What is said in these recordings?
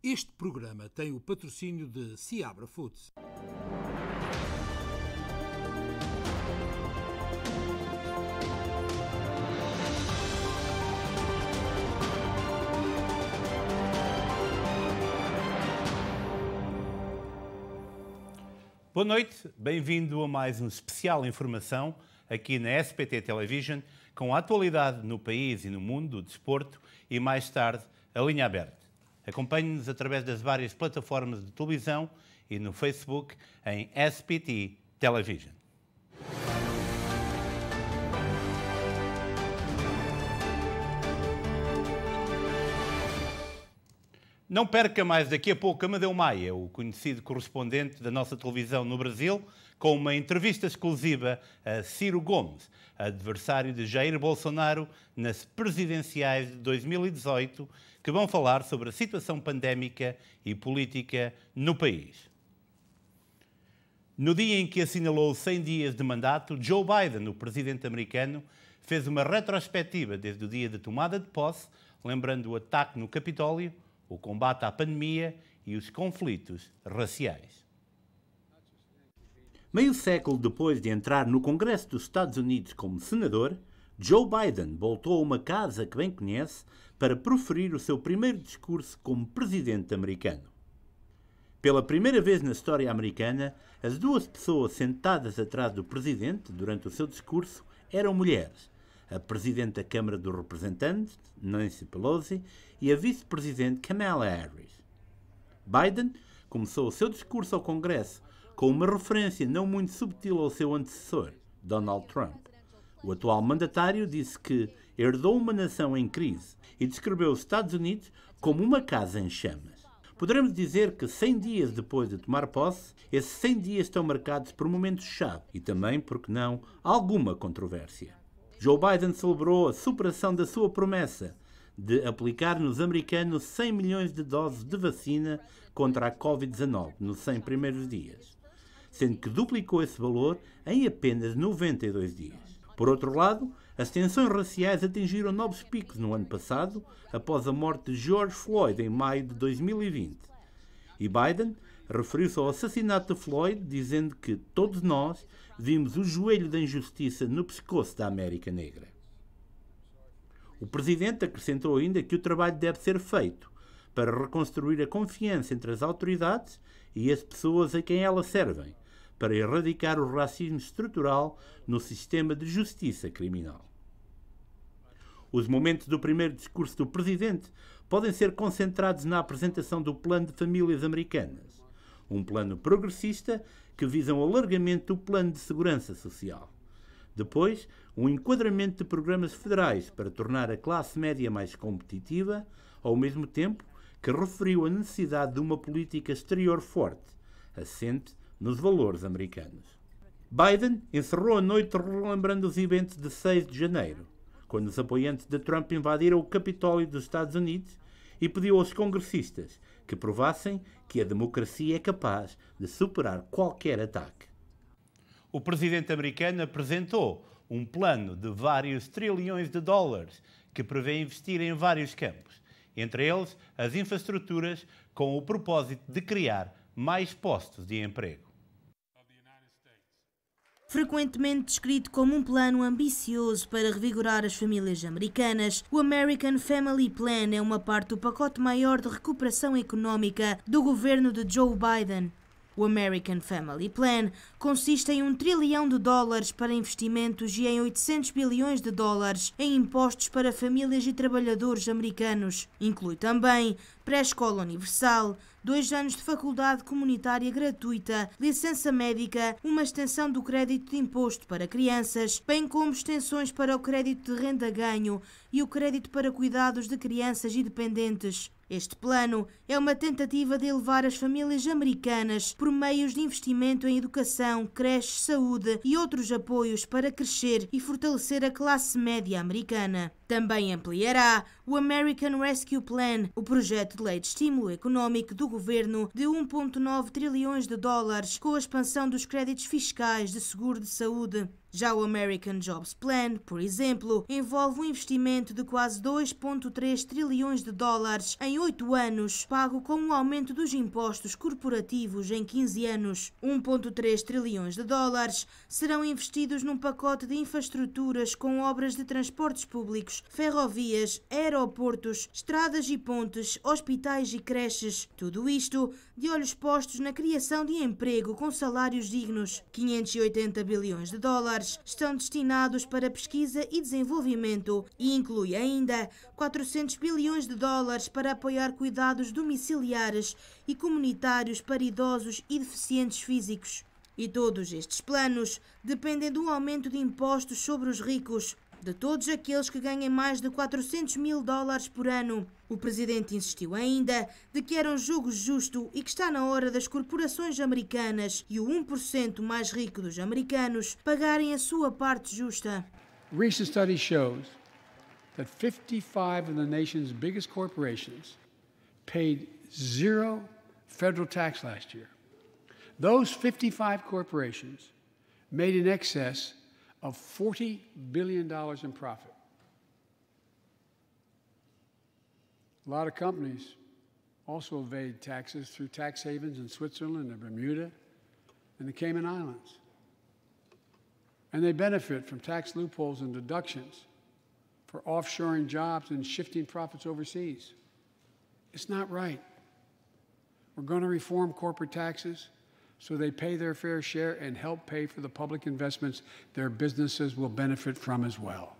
Este programa tem o patrocínio de Seabra Foods. Boa noite, bem-vindo a mais um especial informação aqui na SPT Television, com a atualidade no país e no mundo do desporto e, mais tarde, a linha aberta. Acompanhe-nos através das várias plataformas de televisão e no Facebook em SPT Television. Não perca mais daqui a pouco Amadeu Maia, o conhecido correspondente da nossa televisão no Brasil, com uma entrevista exclusiva a Ciro Gomes, adversário de Jair Bolsonaro nas presidenciais de 2018, que vão falar sobre a situação pandémica e política no país. No dia em que assinalou 100 dias de mandato, Joe Biden, o presidente americano, fez uma retrospectiva desde o dia da tomada de posse, lembrando o ataque no Capitólio, o combate à pandemia e os conflitos raciais. Meio século depois de entrar no Congresso dos Estados Unidos como senador, Joe Biden voltou a uma casa que bem conhece para proferir o seu primeiro discurso como presidente americano. Pela primeira vez na história americana, as duas pessoas sentadas atrás do presidente durante o seu discurso eram mulheres: a presidente da Câmara dos Representantes, Nancy Pelosi, e a vice-presidente Kamala Harris. Biden começou o seu discurso ao Congresso com uma referência não muito subtil ao seu antecessor, Donald Trump. O atual mandatário disse que herdou uma nação em crise e descreveu os Estados Unidos como uma casa em chamas. Poderemos dizer que 100 dias depois de tomar posse, esses 100 dias estão marcados por momentos-chave e também, por que não, alguma controvérsia. Joe Biden celebrou a superação da sua promessa de aplicar nos americanos 100 milhões de doses de vacina contra a Covid-19 nos 100 primeiros dias, sendo que duplicou esse valor em apenas 92 dias. Por outro lado, as tensões raciais atingiram novos picos no ano passado, após a morte de George Floyd em maio de 2020. E Biden referiu-se ao assassinato de Floyd, dizendo que todos nós vimos o joelho da injustiça no pescoço da América Negra. O presidente acrescentou ainda que o trabalho deve ser feito para reconstruir a confiança entre as autoridades e as pessoas a quem elas servem, para erradicar o racismo estrutural no sistema de justiça criminal. Os momentos do primeiro discurso do presidente podem ser concentrados na apresentação do Plano de Famílias Americanas, um plano progressista que visa um alargamento do Plano de Segurança Social. Depois, um enquadramento de programas federais para tornar a classe média mais competitiva, ao mesmo tempo que referiu a necessidade de uma política exterior forte, assente nos valores americanos. Biden encerrou a noite relembrando os eventos de 6 de janeiro, quando os apoiantes de Trump invadiram o Capitólio dos Estados Unidos, e pediu aos congressistas que provassem que a democracia é capaz de superar qualquer ataque. O presidente americano apresentou um plano de vários trilhões de dólares que prevê investir em vários campos, entre eles as infraestruturas, com o propósito de criar mais postos de emprego. Frequentemente descrito como um plano ambicioso para revigorar as famílias americanas, o American Family Plan é uma parte do pacote maior de recuperação económica do governo de Joe Biden. O American Family Plan consiste em $1 trilhão para investimentos e em 800 bilhões de dólares em impostos para famílias e trabalhadores americanos. Inclui também pré-escola universal, 2 anos de faculdade comunitária gratuita, licença médica, uma extensão do crédito de imposto para crianças, bem como extensões para o crédito de renda-ganho e o crédito para cuidados de crianças e dependentes. Este plano é uma tentativa de elevar as famílias americanas por meios de investimento em educação, creches, saúde e outros apoios para crescer e fortalecer a classe média americana. Também ampliará o American Rescue Plan, o projeto de lei de estímulo económico do governo de $1,9 trilhões, com a expansão dos créditos fiscais de seguro de saúde. Já o American Jobs Plan, por exemplo, envolve um investimento de quase 2,3 trilhões de dólares em 8 anos, pago com um aumento dos impostos corporativos em 15 anos. 1,3 trilhões de dólares serão investidos num pacote de infraestruturas com obras de transportes públicos, ferrovias, aeroportos, estradas e pontes, hospitais e creches. Tudo isto de olhos postos na criação de emprego com salários dignos. 580 bilhões de dólares estão destinados para pesquisa e desenvolvimento e inclui ainda 400 bilhões de dólares para apoiar cuidados domiciliares e comunitários para idosos e deficientes físicos. E todos estes planos dependem do aumento de impostos sobre os ricos, de todos aqueles que ganhem mais de 400 mil dólares por ano. O presidente insistiu ainda de que era um jogo justo e que está na hora das corporações americanas e o 1% mais rico dos americanos pagarem a sua parte justa. Recent study shows that 55 of the nation's biggest corporations paid zero federal tax last year. Those 55 corporations made in excess of $40 billion in profit. A lot of companies also evade taxes through tax havens in Switzerland and Bermuda and the Cayman Islands. And they benefit from tax loopholes and deductions for offshoring jobs and shifting profits overseas. It's not right. We're going to reform corporate taxes so they pay their fair share and help pay for the public investments their businesses will benefit from as well.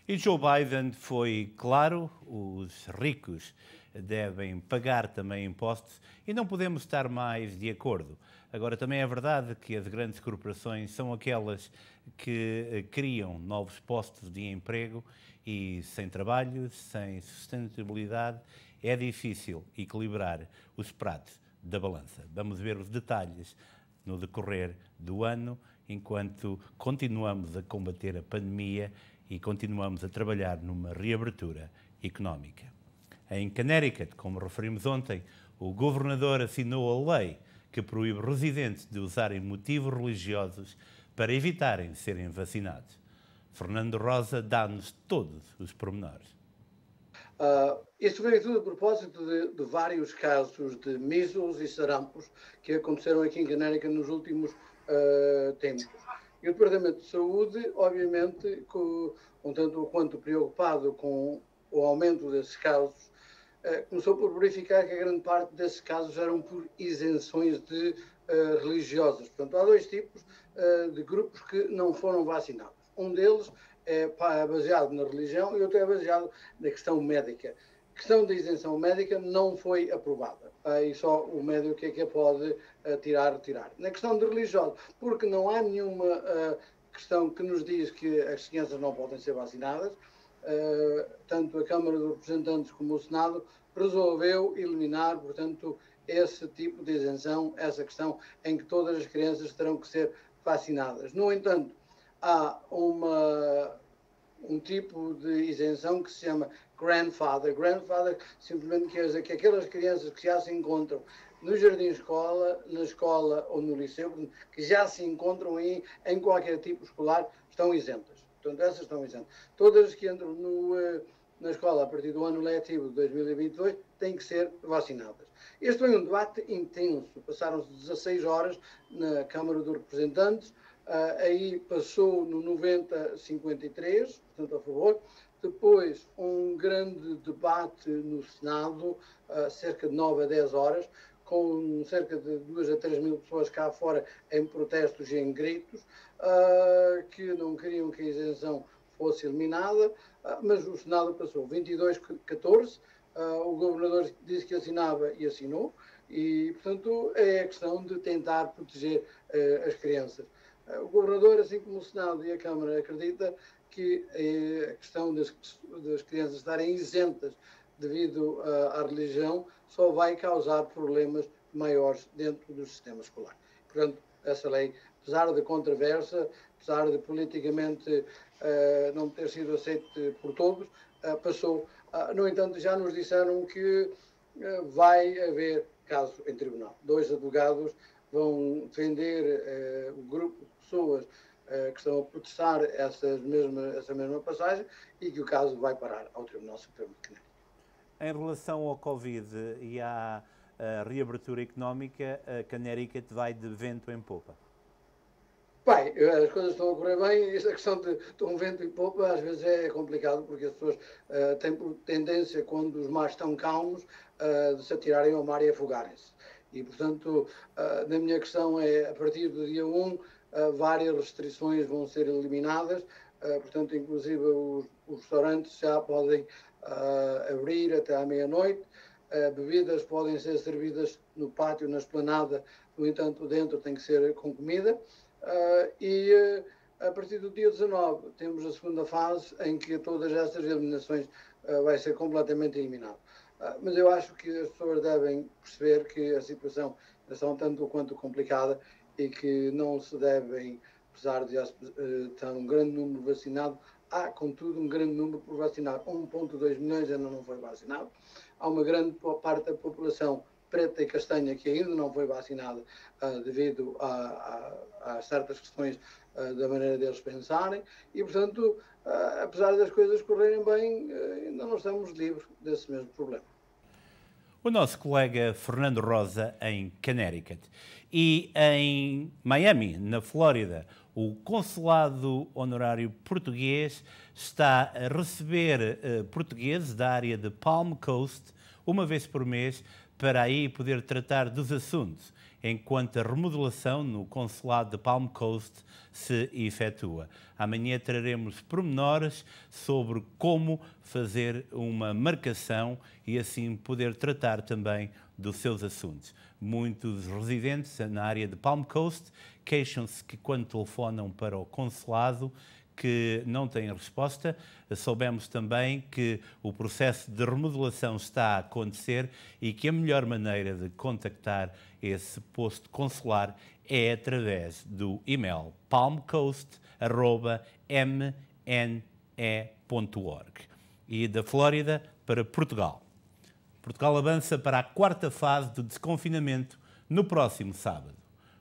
E Joe Biden foi claro, os ricos devem pagar também impostos e não podemos estar mais de acordo. Agora, também é verdade que as grandes corporações são aquelas que criam novos postos de emprego e sem trabalho, sem sustentabilidade, é difícil equilibrar os pratos da balança. Vamos ver os detalhes no decorrer do ano, enquanto continuamos a combater a pandemia e continuamos a trabalhar numa reabertura económica. Em Connecticut, como referimos ontem, o governador assinou a lei que proíbe residentes de usarem motivos religiosos para evitarem serem vacinados. Fernando Rosa dá-nos todos os pormenores. Isto veio tudo a propósito de vários casos de measles e sarampos que aconteceram aqui em Connecticut nos últimos tempos. E o Departamento de Saúde, obviamente, um tanto quanto preocupado com o aumento desses casos, começou por verificar que a grande parte desses casos eram por isenções religiosas. Portanto, há dois tipos de grupos que não foram vacinados. Um deles é baseado na religião e outro é baseado na questão médica. A questão da isenção médica não foi aprovada. E só o médico é que a pode retirar. Na questão de religiosa, porque não há nenhuma questão que nos diz que as crianças não podem ser vacinadas, tanto a Câmara dos Representantes como o Senado resolveu eliminar, portanto, esse tipo de isenção, essa questão em que todas as crianças terão que ser vacinadas. No entanto, há um tipo de isenção que se chama grandfather. Grandfather simplesmente quer dizer que aquelas crianças que já se encontram no jardim-escola, na escola ou no liceu, que já se encontram em qualquer tipo escolar, estão isentas. Portanto, essas estão isentas. Todas as que entram na escola a partir do ano letivo de 2022 têm que ser vacinadas. Este foi um debate intenso. Passaram-se 16 horas na Câmara dos Representantes, aí passou no 90-53, portanto a favor. Depois um grande debate no Senado, cerca de 9 a 10 horas, com cerca de 2 a 3 mil pessoas cá fora em protestos e em gritos, que não queriam que a isenção fosse eliminada, mas o Senado passou 22-14, o governador disse que assinava e assinou, e portanto é a questão de tentar proteger as crianças. O governador, assim como o Senado e a Câmara, acredita que a questão das crianças estarem isentas devido à religião só vai causar problemas maiores dentro do sistema escolar. Portanto, essa lei, apesar de controversa, apesar de politicamente não ter sido aceita por todos, passou. No entanto, já nos disseram que vai haver caso em tribunal. 2 advogados vão defender o grupo de pessoas que estão a protestar essa mesma passagem e que o caso vai parar ao Tribunal Supremo de Connecticut. Em relação ao Covid e à reabertura económica, a Connecticut vai de vento em popa? Bem, as coisas estão a correr bem e esta questão de um vento em popa às vezes é complicado porque as pessoas têm tendência, quando os mares estão calmos, de se atirarem ao mar e afogarem-se. E, portanto, na minha questão é, a partir do dia 1, várias restrições vão ser eliminadas, portanto, inclusive os restaurantes já podem abrir até à meia-noite, bebidas podem ser servidas no pátio, na esplanada, no entanto, dentro tem que ser com comida. E a partir do dia 19 temos a segunda fase em que todas estas eliminações vai ser completamente eliminado. Mas eu acho que as pessoas devem perceber que a situação está um tanto quanto complicada e que não se devem, apesar de já estar um grande número vacinado, há contudo um grande número por vacinar. 1,2 milhões ainda não foi vacinado. Há uma grande parte da população preta e castanha que ainda não foi vacinada devido a certas questões da maneira deles pensarem e, portanto, apesar das coisas correrem bem, ainda não estamos livres desse mesmo problema. O nosso colega Fernando Rosa, em Connecticut. E em Miami, na Flórida, o consulado honorário português está a receber portugueses da área de Palm Coast uma vez por mês para aí poder tratar dos assuntos, enquanto a remodelação no consulado de Palm Coast se efetua. Amanhã traremos pormenores sobre como fazer uma marcação e assim poder tratar também dos seus assuntos. Muitos residentes na área de Palm Coast queixam-se que quando telefonam para o consulado que não têm resposta. Soubemos também que o processo de remodelação está a acontecer e que a melhor maneira de contactar esse posto consular é através do e-mail palmcoast@mne.org. E da Flórida para Portugal. Portugal avança para a quarta fase do desconfinamento no próximo sábado.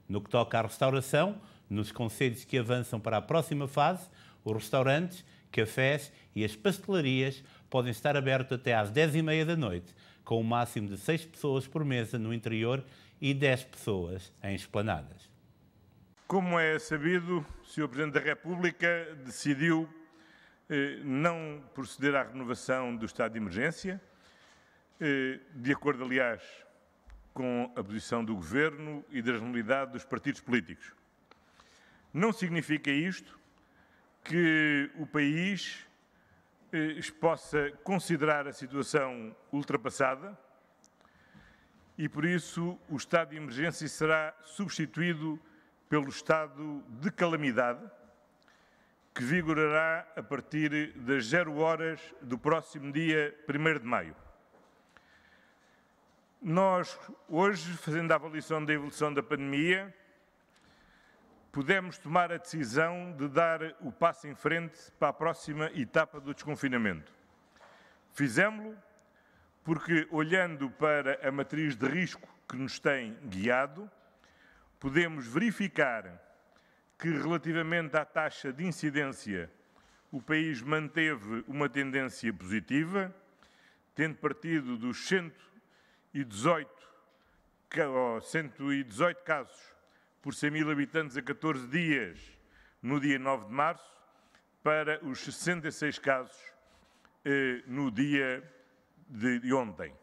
No que toca à restauração, nos concelhos que avançam para a próxima fase, os restaurantes, cafés e as pastelarias podem estar abertos até às 10h30 da noite, com um máximo de 6 pessoas por mesa no interior e 10 pessoas em esplanadas. Como é sabido, o Sr. Presidente da República decidiu não proceder à renovação do estado de emergência, de acordo, aliás, com a posição do Governo e da generalidade dos partidos políticos. Não significa isto que o país possa considerar a situação ultrapassada e, por isso, o estado de emergência será substituído pelo estado de calamidade, que vigorará a partir das 0 horas do próximo dia 1º de maio. Nós, hoje, fazendo a avaliação da evolução da pandemia, pudemos tomar a decisão de dar o passo em frente para a próxima etapa do desconfinamento. Fizemos-lo porque, olhando para a matriz de risco que nos tem guiado, podemos verificar que, relativamente à taxa de incidência, o país manteve uma tendência positiva, tendo partido dos 118 casos por 100.000 habitantes a 14 dias, no dia 9 de março, para os 66 casos no dia de ontem.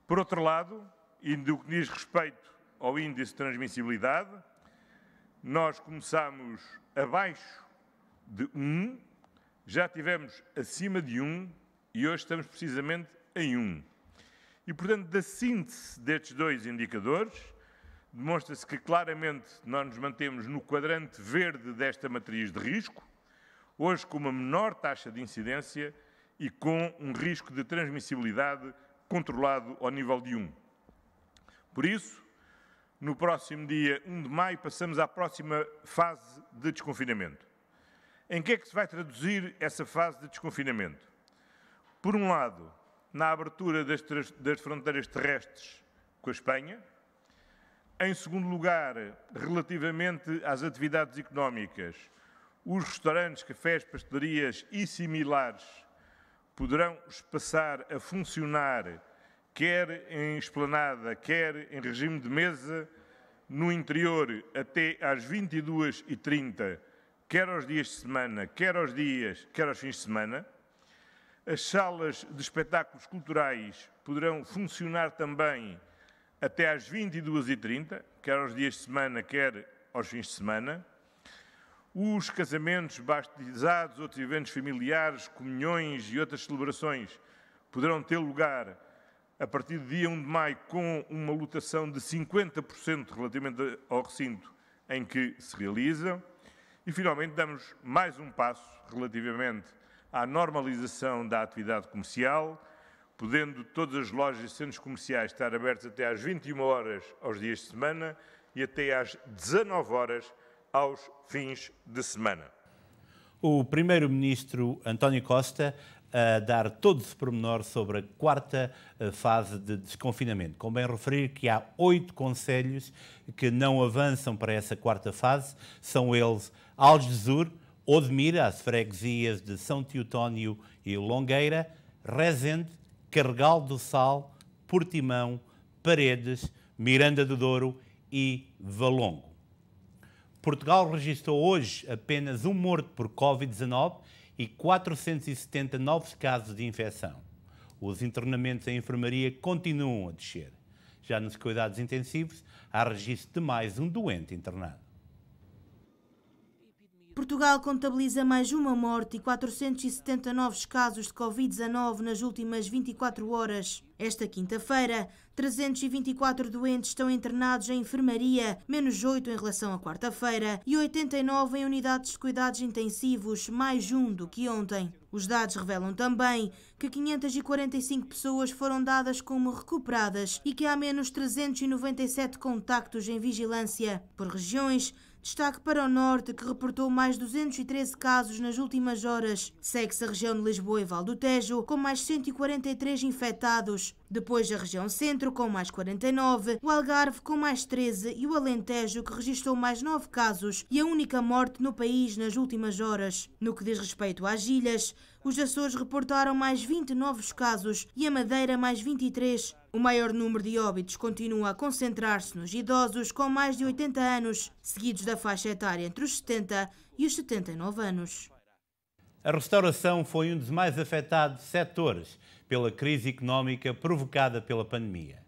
Por outro lado, e no que diz respeito ao índice de transmissibilidade, nós começamos abaixo de 1, já tivemos acima de 1 e hoje estamos precisamente em 1. E, portanto, da síntese destes dois indicadores, demonstra-se que claramente nós nos mantemos no quadrante verde desta matriz de risco, hoje com uma menor taxa de incidência e com um risco de transmissibilidade controlado ao nível de 1. Por isso, no próximo dia 1 de maio, passamos à próxima fase de desconfinamento. Em que é que se vai traduzir essa fase de desconfinamento? Por um lado, na abertura das fronteiras terrestres com a Espanha, Em segundo lugar, relativamente às atividades económicas, os restaurantes, cafés, pastelarias e similares poderão passar a funcionar quer em esplanada, quer em regime de mesa, no interior até às 22h30, quer aos dias de semana, quer aos fins de semana. As salas de espetáculos culturais poderão funcionar também até às 22h30, quer aos dias de semana, quer aos fins de semana. Os casamentos, batizados, outros eventos familiares, comunhões e outras celebrações poderão ter lugar a partir do dia 1 de maio com uma lotação de 50% relativamente ao recinto em que se realizam. E, finalmente, damos mais um passo relativamente à normalização da atividade comercial, podendo todas as lojas e centros comerciais estar abertos até às 21 horas aos dias de semana e até às 19 horas aos fins de semana. O primeiro-ministro António Costa a dar todo esse pormenor sobre a quarta fase de desconfinamento. Convém referir que há 8 concelhos que não avançam para essa quarta fase. São eles Algesur, Odmira, as freguesias de São Teotónio e Longueira, Rezende, Carregal do Sal, Portimão, Paredes, Miranda do Douro e Valongo. Portugal registrou hoje apenas um morto por Covid-19 e 470 novos casos de infecção. Os internamentos em enfermaria continuam a descer. Já nos cuidados intensivos, há registro de mais um doente internado. Portugal contabiliza mais uma morte e 470 novos casos de Covid-19 nas últimas 24 horas. Esta quinta-feira, 324 doentes estão internados em enfermaria, menos 8 em relação à quarta-feira, e 89 em unidades de cuidados intensivos, mais um do que ontem. Os dados revelam também que 545 pessoas foram dadas como recuperadas e que há menos 397 contactos em vigilância. Por regiões, destaque para o Norte, que reportou mais 213 casos nas últimas horas. Segue-se a região de Lisboa e Val do Tejo, com mais 143 infectados. Depois a região Centro, com mais 49, o Algarve, com mais 13 e o Alentejo, que registrou mais 9 casos e a única morte no país nas últimas horas. No que diz respeito às ilhas, os Açores reportaram mais 20 novos casos e a Madeira mais 23. O maior número de óbitos continua a concentrar-se nos idosos com mais de 80 anos, seguidos da faixa etária entre os 70 e os 79 anos. A restauração foi um dos mais afetados setores pela crise económica provocada pela pandemia.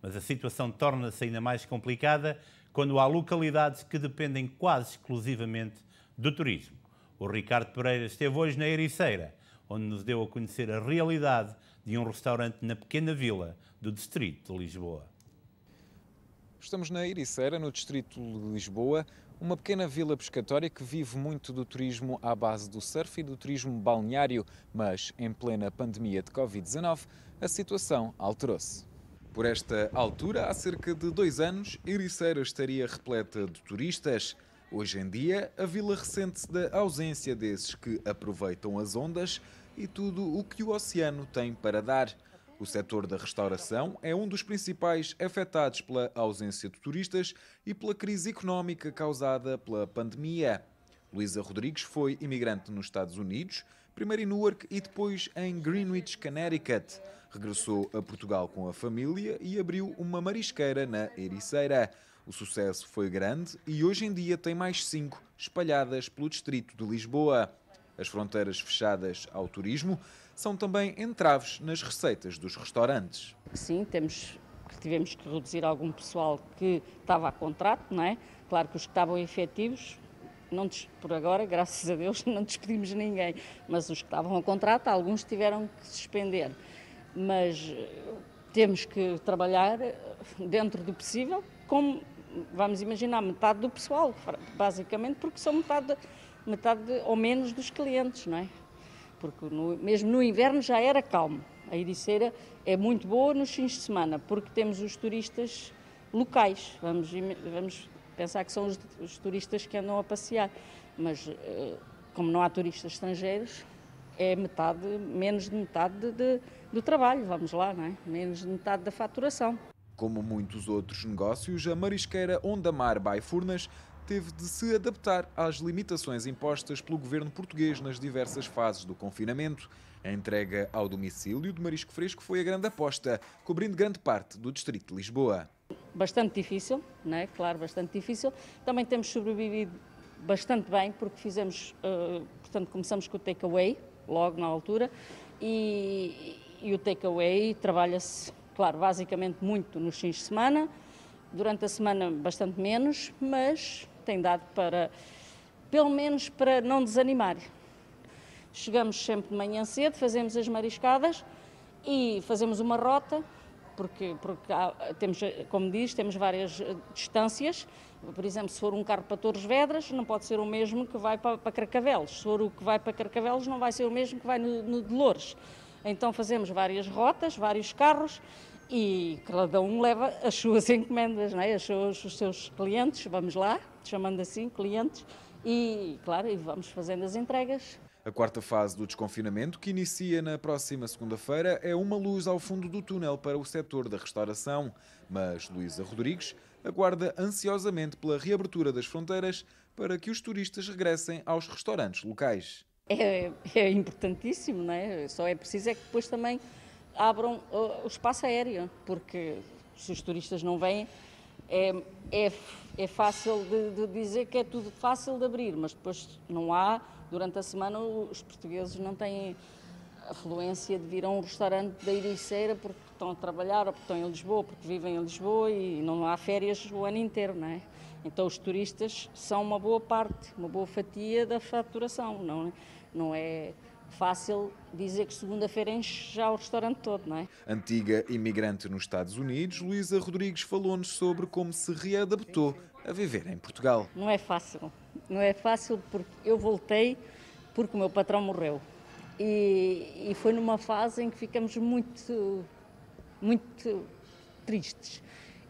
Mas a situação torna-se ainda mais complicada quando há localidades que dependem quase exclusivamente do turismo. O Ricardo Pereira esteve hoje na Ericeira, onde nos deu a conhecer a realidade de um restaurante na pequena vila do distrito de Lisboa. Estamos na Ericeira, no distrito de Lisboa, uma pequena vila pescatória que vive muito do turismo à base do surf e do turismo balneário, mas em plena pandemia de Covid-19, a situação alterou-se. Por esta altura, há cerca de 2 anos, Ericeira estaria repleta de turistas. Hoje em dia, a vila ressente-se da ausência desses que aproveitam as ondas e tudo o que o oceano tem para dar. O setor da restauração é um dos principais afetados pela ausência de turistas e pela crise económica causada pela pandemia. Luísa Rodrigues foi imigrante nos Estados Unidos, primeiro em Newark e depois em Greenwich, Connecticut. Regressou a Portugal com a família e abriu uma marisqueira na Ericeira. O sucesso foi grande e hoje em dia tem mais 5 espalhadas pelo distrito de Lisboa. As fronteiras fechadas ao turismo são também entraves nas receitas dos restaurantes. Sim, tivemos que reduzir algum pessoal que estava a contrato, não é? Claro que os que estavam efetivos, por agora, graças a Deus, não despedimos ninguém, mas os que estavam a contrato, alguns tiveram que suspender. Mas temos que trabalhar dentro do possível, como, vamos imaginar, metade do pessoal, basicamente, porque são metade ou menos dos clientes, não é? Porque mesmo no inverno já era calmo. A Ericeira é muito boa nos fins de semana, porque temos os turistas locais. Vamos pensar que são os turistas que andam a passear. Mas, como não há turistas estrangeiros, é menos de metade do trabalho, vamos lá, não é? Menos de metade da faturação. Como muitos outros negócios, a marisqueira Ondamar by Furnas teve de se adaptar às limitações impostas pelo governo português nas diversas fases do confinamento. A entrega ao domicílio de marisco fresco foi a grande aposta, cobrindo grande parte do distrito de Lisboa. Bastante difícil, não é? Claro, bastante difícil. Também temos sobrevivido bastante bem, porque portanto, começamos com o takeaway, logo na altura, e o takeaway trabalha-se, claro, basicamente muito nos fins de semana, durante a semana bastante menos, mas tem dado para, pelo menos para não desanimar. Chegamos sempre de manhã cedo, fazemos as mariscadas e fazemos uma rota, porque temos, como diz, temos várias distâncias. Por exemplo, se for um carro para Torres Vedras, não pode ser o mesmo que vai para Carcavelos. Se for o que vai para Carcavelos, não vai ser o mesmo que vai no Dolores. Então fazemos várias rotas, vários carros, e cada um leva as suas encomendas, não é? Os seus clientes, vamos lá, chamando assim, clientes, e claro, e vamos fazendo as entregas. A quarta fase do desconfinamento, que inicia na próxima segunda-feira, é uma luz ao fundo do túnel para o setor da restauração. Mas Luísa Rodrigues aguarda ansiosamente pela reabertura das fronteiras para que os turistas regressem aos restaurantes locais. É importantíssimo, não é? Só é preciso é que depois também abram o espaço aéreo, porque se os turistas não vêm, é fácil de dizer que é tudo fácil de abrir, mas depois não há. Durante a semana os portugueses não têm a fluência de vir a um restaurante da Ericeira porque estão a trabalhar, ou porque estão em Lisboa, porque vivem em Lisboa e não há férias o ano inteiro, não é? Então os turistas são uma boa parte, uma boa fatia da faturação, não é fácil dizer que segunda-feira enche já o restaurante todo, não é? Antiga imigrante nos Estados Unidos, Luísa Rodrigues falou-nos sobre como se readaptou a viver em Portugal. Não é fácil porque eu voltei porque o meu patrão morreu e foi numa fase em que ficamos muito tristes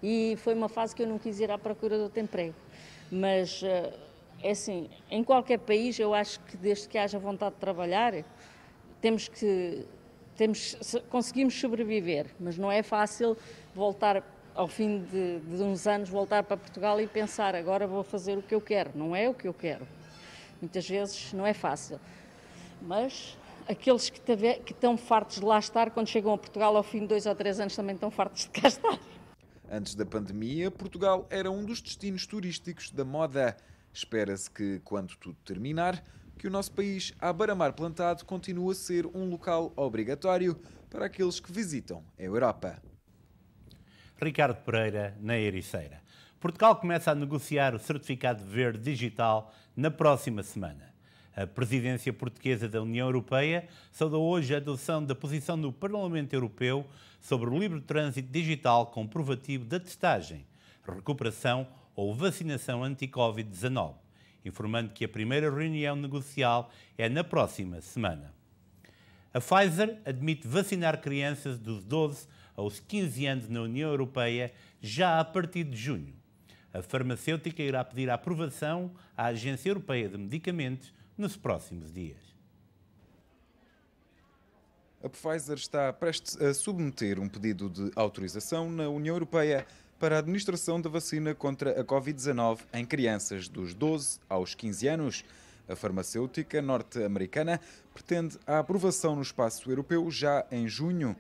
e foi uma fase que eu não quis ir à procura de outro emprego, mas é assim, em qualquer país eu acho que desde que haja vontade de trabalhar conseguimos sobreviver, mas não é fácil voltar ao fim de uns anos, voltar para Portugal e pensar agora vou fazer o que eu quero. Não é o que eu quero. Muitas vezes não é fácil. Mas aqueles que estão fartos de lá estar, quando chegam a Portugal ao fim de 2 ou 3 anos também estão fartos de cá estar. Antes da pandemia, Portugal era um dos destinos turísticos da moda. Espera-se que, quando tudo terminar, que o nosso país, à beira-mar plantado, continue a ser um local obrigatório para aqueles que visitam a Europa. Ricardo Pereira, na Ericeira. Portugal começa a negociar o certificado verde digital na próxima semana. A presidência portuguesa da União Europeia saudou hoje a adoção da posição do Parlamento Europeu sobre o livre trânsito digital comprovativo da testagem, recuperação ou vacinação anti-Covid-19, informando que a primeira reunião negocial é na próxima semana. A Pfizer admite vacinar crianças dos 12 aos 15 anos na União Europeia já a partir de junho. A farmacêutica irá pedir a aprovação à Agência Europeia de Medicamentos nos próximos dias. A Pfizer está prestes a submeter um pedido de autorização na União Europeia para a administração da vacina contra a Covid-19 em crianças dos 12 aos 15 anos. A farmacêutica norte-americana pretende a aprovação no espaço europeu já em junho.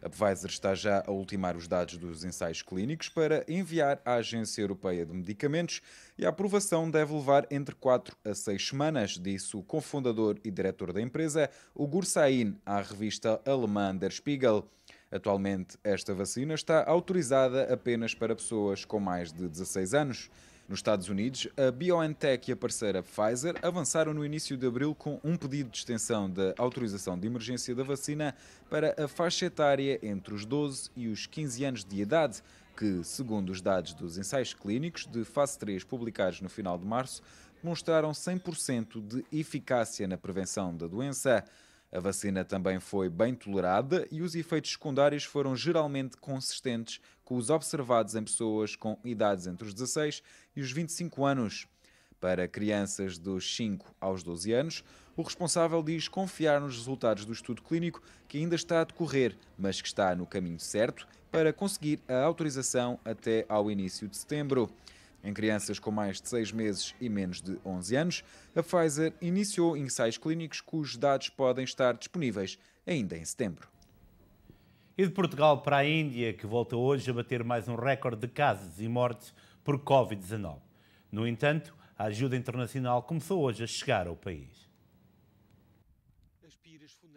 A Pfizer está já a ultimar os dados dos ensaios clínicos para enviar à Agência Europeia de Medicamentos e a aprovação deve levar entre 4 a 6 semanas, disse o cofundador e diretor da empresa, Ugur Sahin, à revista alemã Der Spiegel. Atualmente, esta vacina está autorizada apenas para pessoas com mais de 16 anos. Nos Estados Unidos, a BioNTech e a parceira Pfizer avançaram no início de abril com um pedido de extensão da autorização de emergência da vacina para a faixa etária entre os 12 e os 15 anos de idade, que, segundo os dados dos ensaios clínicos de fase 3 publicados no final de março, demonstraram 100% de eficácia na prevenção da doença. A vacina também foi bem tolerada e os efeitos secundários foram geralmente consistentes com os observados em pessoas com idades entre os 16 e os 25 anos. para crianças dos 5 aos 12 anos. O responsável diz confiar nos resultados do estudo clínico, que ainda está a decorrer, mas que está no caminho certo para conseguir a autorização até ao início de setembro. Em crianças com mais de 6 meses e menos de 11 anos, a Pfizer iniciou ensaios clínicos cujos dados podem estar disponíveis ainda em setembro. E de Portugal para a Índia, que volta hoje a bater mais um recorde de casos e mortes por Covid-19. No entanto, a ajuda internacional começou hoje a chegar ao país.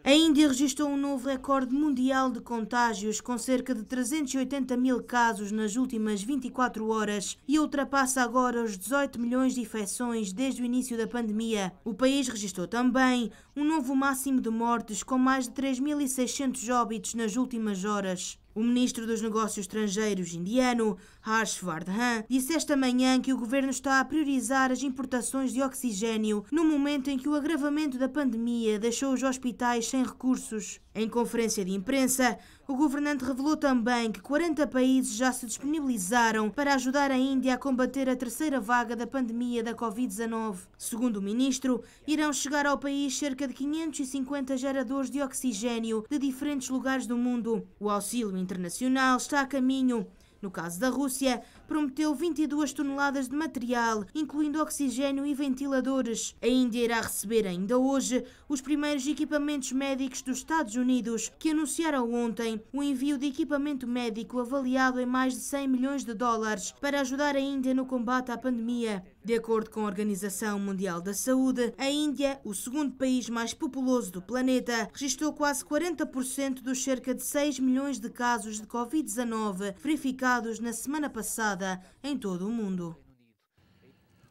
A Índia registrou um novo recorde mundial de contágios, com cerca de 380 mil casos nas últimas 24 horas e ultrapassa agora os 18 milhões de infecções desde o início da pandemia. O país registrou também um novo máximo de mortes, com mais de 3.600 óbitos nas últimas horas. O ministro dos Negócios Estrangeiros indiano, Harsh Vardhan, disse esta manhã que o governo está a priorizar as importações de oxigênio no momento em que o agravamento da pandemia deixou os hospitais sem recursos. Em conferência de imprensa, o governante revelou também que 40 países já se disponibilizaram para ajudar a Índia a combater a terceira vaga da pandemia da Covid-19. Segundo o ministro, irão chegar ao país cerca de 550 geradores de oxigênio de diferentes lugares do mundo. O auxílio internacional está a caminho. No caso da Rússia, prometeu 22 toneladas de material, incluindo oxigênio e ventiladores. A Índia irá receber ainda hoje os primeiros equipamentos médicos dos Estados Unidos, que anunciaram ontem o envio de equipamento médico avaliado em mais de 100 milhões de dólares para ajudar a Índia no combate à pandemia. De acordo com a Organização Mundial da Saúde, a Índia, o segundo país mais populoso do planeta, registrou quase 40% dos cerca de 6 milhões de casos de Covid-19 verificados na semana passada em todo o mundo.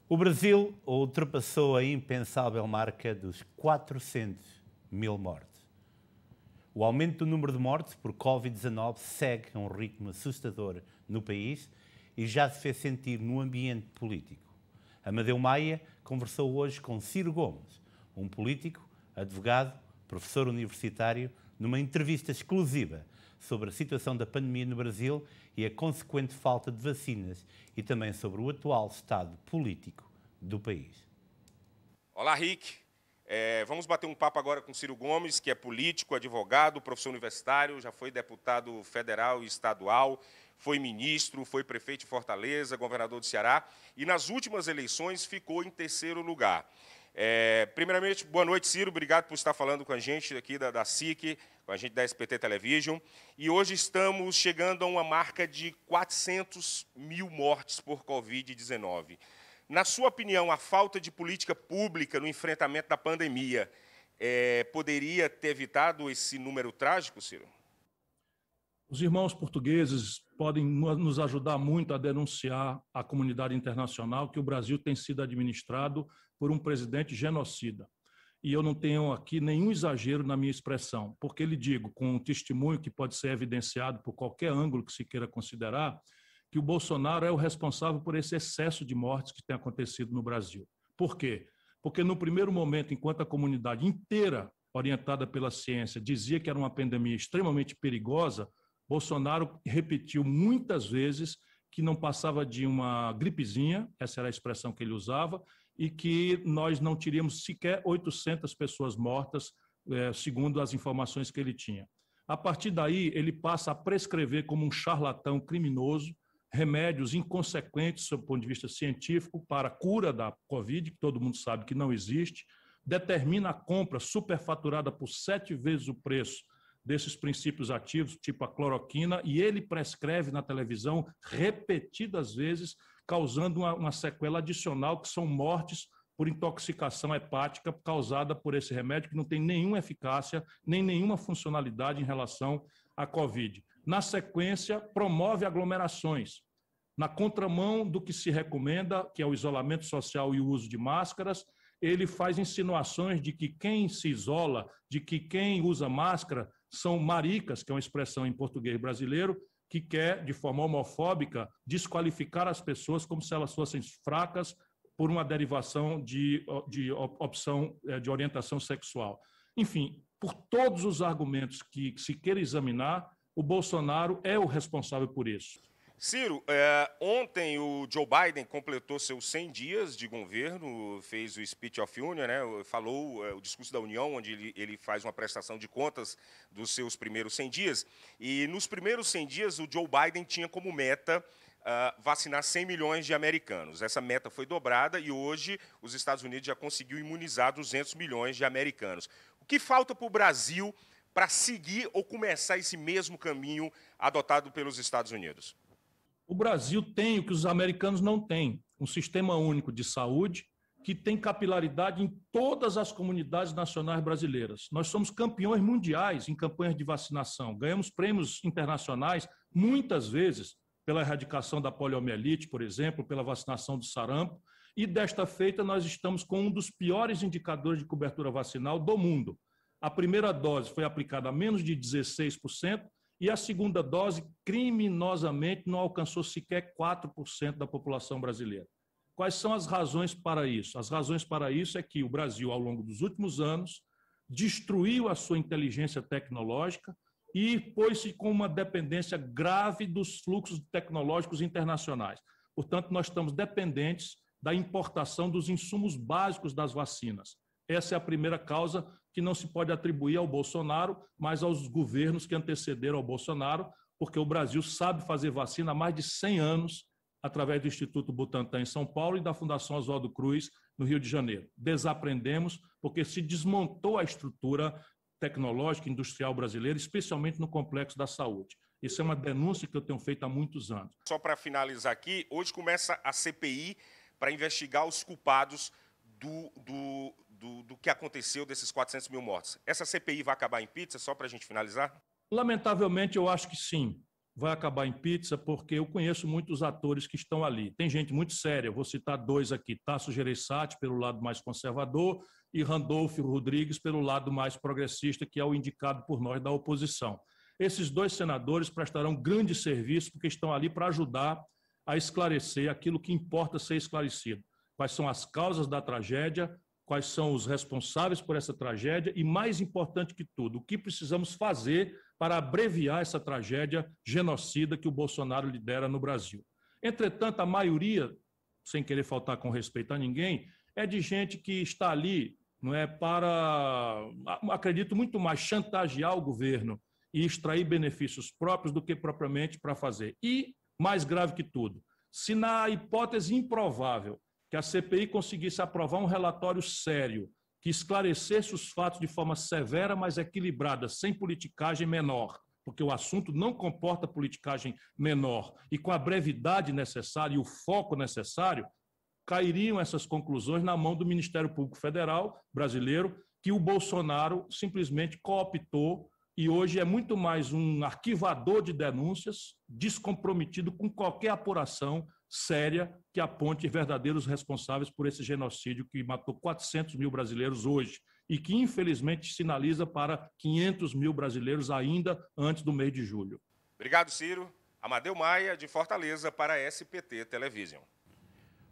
O Brasil ultrapassou a impensável marca dos 400 mil mortes. O aumento do número de mortes por Covid-19 segue a um ritmo assustador no país e já se fez sentir no ambiente político. Amadeu Maia conversou hoje com Ciro Gomes, um político, advogado, professor universitário, numa entrevista exclusiva sobre a situação da pandemia no Brasil e a consequente falta de vacinas e também sobre o atual estado político do país. Olá, Rick. Vamos bater um papo agora com Ciro Gomes, que é político, advogado, professor universitário, já foi deputado federal e estadual, foi ministro, foi prefeito de Fortaleza, governador do Ceará e nas últimas eleições ficou em terceiro lugar. Primeiramente, boa noite, Ciro, obrigado por estar falando com a gente aqui da SIC, com a gente da SPT Television. E hoje estamos chegando a uma marca de 400 mil mortes por Covid-19. Na sua opinião, a falta de política pública no enfrentamento da pandemia poderia ter evitado esse número trágico, Ciro? Os irmãos portugueses podem nos ajudar muito a denunciar à comunidade internacional que o Brasil tem sido administrado por um presidente genocida. E eu não tenho aqui nenhum exagero na minha expressão, porque lhe digo, com um testemunho que pode ser evidenciado por qualquer ângulo que se queira considerar, que o Bolsonaro é o responsável por esse excesso de mortes que tem acontecido no Brasil. Por quê? Porque no primeiro momento, enquanto a comunidade inteira, orientada pela ciência, dizia que era uma pandemia extremamente perigosa, Bolsonaro repetiu muitas vezes que não passava de uma gripezinha, essa era a expressão que ele usava, e que nós não teríamos sequer 800 pessoas mortas, segundo as informações que ele tinha. A partir daí, ele passa a prescrever como um charlatão criminoso remédios inconsequentes, sob o ponto de vista científico, para a cura da Covid, que todo mundo sabe que não existe, determina a compra superfaturada por 7 vezes o preço desses princípios ativos, tipo a cloroquina, e ele prescreve na televisão repetidas vezes, causando uma sequela adicional, que são mortes por intoxicação hepática causada por esse remédio, que não tem nenhuma eficácia, nem nenhuma funcionalidade em relação à Covid. Na sequência, promove aglomerações, na contramão do que se recomenda, que é o isolamento social e o uso de máscaras. Ele faz insinuações de que quem se isola, de que quem usa máscara são maricas, que é uma expressão em português brasileiro, que quer, de forma homofóbica, desqualificar as pessoas como se elas fossem fracas por uma derivação de opção de orientação sexual. Enfim, por todos os argumentos que se queira examinar, o Bolsonaro é o responsável por isso. Ciro, ontem o Joe Biden completou seus 100 dias de governo, fez o Speech of Union, né, falou o discurso da União, onde ele faz uma prestação de contas dos seus primeiros 100 dias. E nos primeiros 100 dias, o Joe Biden tinha como meta vacinar 100 milhões de americanos. Essa meta foi dobrada e hoje os Estados Unidos já conseguiu imunizar 200 milhões de americanos. O que falta para o Brasil para seguir ou começar esse mesmo caminho adotado pelos Estados Unidos? O Brasil tem o que os americanos não têm, um sistema único de saúde que tem capilaridade em todas as comunidades nacionais brasileiras. Nós somos campeões mundiais em campanhas de vacinação, ganhamos prêmios internacionais muitas vezes pela erradicação da poliomielite, por exemplo, pela vacinação do sarampo, e desta feita nós estamos com um dos piores indicadores de cobertura vacinal do mundo. A primeira dose foi aplicada a menos de 16%, e a segunda dose, criminosamente, não alcançou sequer 4% da população brasileira. Quais são as razões para isso? As razões para isso é que o Brasil, ao longo dos últimos anos, destruiu a sua inteligência tecnológica e pôs-se com uma dependência grave dos fluxos tecnológicos internacionais. Portanto, nós estamos dependentes da importação dos insumos básicos das vacinas. Essa é a primeira causa que não se pode atribuir ao Bolsonaro, mas aos governos que antecederam ao Bolsonaro, porque o Brasil sabe fazer vacina há mais de 100 anos, através do Instituto Butantan em São Paulo e da Fundação Oswaldo Cruz no Rio de Janeiro. Desaprendemos porque se desmontou a estrutura tecnológica e industrial brasileira, especialmente no complexo da saúde. Isso é uma denúncia que eu tenho feito há muitos anos. Só para finalizar aqui, hoje começa a CPI para investigar os culpados do que aconteceu desses 400 mil mortos. Essa CPI vai acabar em pizza, só para a gente finalizar? Lamentavelmente, eu acho que sim. Vai acabar em pizza, porque eu conheço muitos atores que estão ali. Tem gente muito séria, eu vou citar dois aqui. Tasso Gereissati, pelo lado mais conservador, e Randolfo Rodrigues, pelo lado mais progressista, que é o indicado por nós da oposição. Esses dois senadores prestarão grande serviço, porque estão ali para ajudar a esclarecer aquilo que importa ser esclarecido. Quais são as causas da tragédia, quais são os responsáveis por essa tragédia e, mais importante que tudo, o que precisamos fazer para abreviar essa tragédia genocida que o Bolsonaro lidera no Brasil. Entretanto, a maioria, sem querer faltar com respeito a ninguém, é de gente que está ali, não é, para, acredito, muito mais chantagear o governo e extrair benefícios próprios do que propriamente para fazer. E, mais grave que tudo, se na hipótese improvável que a CPI conseguisse aprovar um relatório sério, que esclarecesse os fatos de forma severa, mas equilibrada, sem politicagem menor, porque o assunto não comporta politicagem menor, e com a brevidade necessária e o foco necessário, cairiam essas conclusões na mão do Ministério Público Federal brasileiro, que o Bolsonaro simplesmente cooptou e hoje é muito mais um arquivador de denúncias, descomprometido com qualquer apuração séria que aponte verdadeiros responsáveis por esse genocídio que matou 400 mil brasileiros hoje e que, infelizmente, sinaliza para 500 mil brasileiros ainda antes do mês de julho. Obrigado, Ciro. Amadeu Maia, de Fortaleza, para a SPT Television.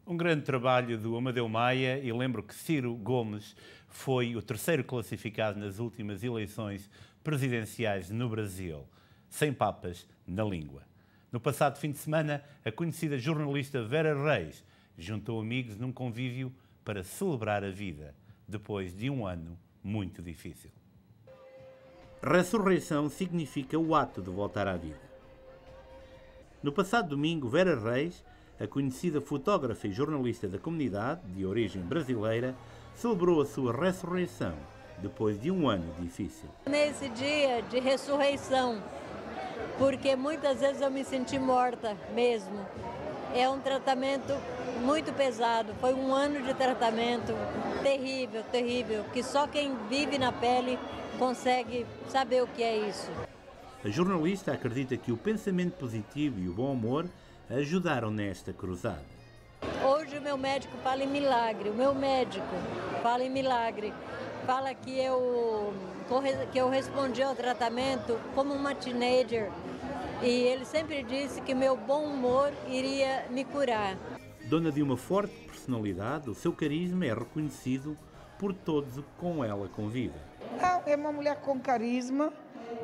Um grande trabalho do Amadeu Maia, e lembro que Ciro Gomes foi o terceiro classificado nas últimas eleições presidenciais no Brasil, sem papas na língua. No passado fim de semana, a conhecida jornalista Vera Reis juntou amigos num convívio para celebrar a vida, depois de um ano muito difícil. Ressurreição significa o ato de voltar à vida. No passado domingo, Vera Reis, a conhecida fotógrafa e jornalista da comunidade, de origem brasileira, celebrou a sua ressurreição, depois de um ano difícil. Nesse dia de ressurreição, porque muitas vezes eu me senti morta mesmo. É um tratamento muito pesado, foi um ano de tratamento terrível, terrível, que só quem vive na pele consegue saber o que é isso. A jornalista acredita que o pensamento positivo e o bom humor ajudaram nesta cruzada. Hoje o meu médico fala em milagre, o meu médico fala em milagre. Fala que eu respondi ao tratamento como uma teenager e ele sempre disse que meu bom humor iria me curar. Dona de uma forte personalidade, o seu carisma é reconhecido por todos com ela convive. Não, é uma mulher com carisma,